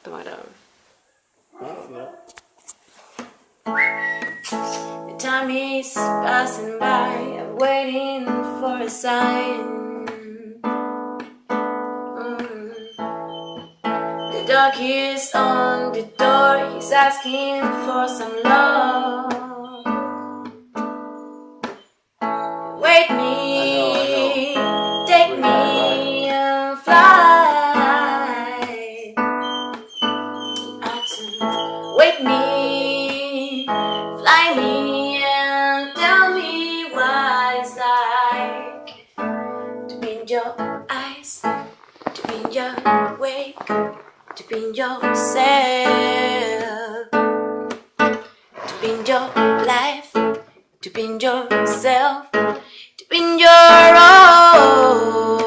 Tomorrow. The time is passing by, I'm waiting for a sign. The dog is on the door, he's asking for some love. Wake me, take me and fly. Wake me, fly me and tell me what it's like to be in your eyes, to be in your wake, to be in yourself, to be in your life, to be in yourself, to be in your own.